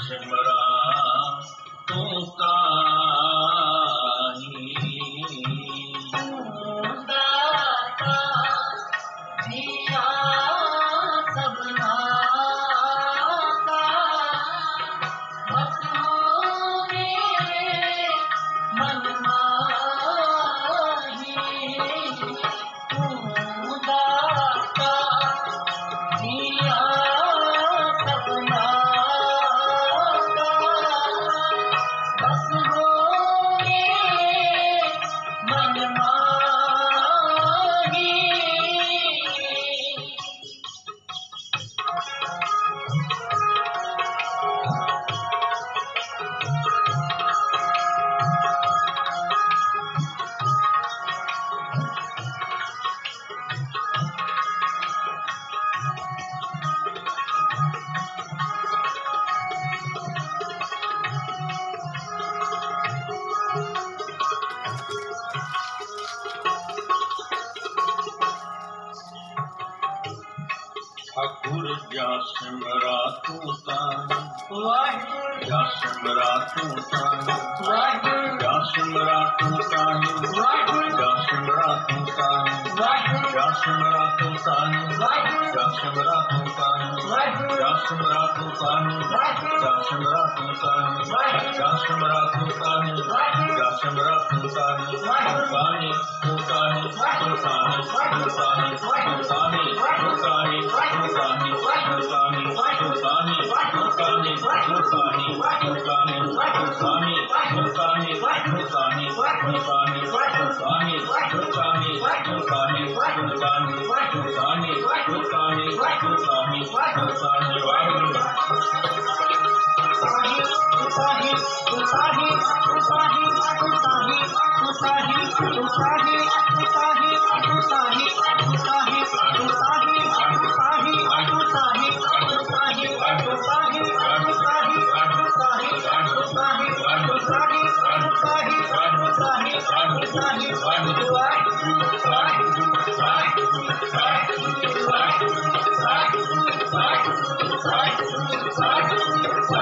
सिमरा तू ताही दाता दिया सबना का बस हो मेरे मन माही तू दाता दिया सबना का बस हो मेरे मन माही ठाकुर जा सिमरा तू ताही वाहिगुरु जा सिमरा तू ताही वाहिगुरु जा सिमरा तू ताही वाहिगुरु जा सिमरा तू ताही वाहिगुरु जा सिमरा तू ताही वाहिगुरु जा सिमरा तू ताही वाहिगुरु जा सिमरा तू ताही वाहिगुरु जा सिमरा तू ताही जा सिमरा तू ताही जा सिमरा तू ताही ताही तू ताही तू ताही तू ताही तू ताही तू ताही तू ताही तू ताही तू ताही तू ताही तू ताही तू ताही तू ताही तू ताही तू ताही तू ताही तू ताही तू ताही तू ताही तू ताही वाहिगुरु Thank you.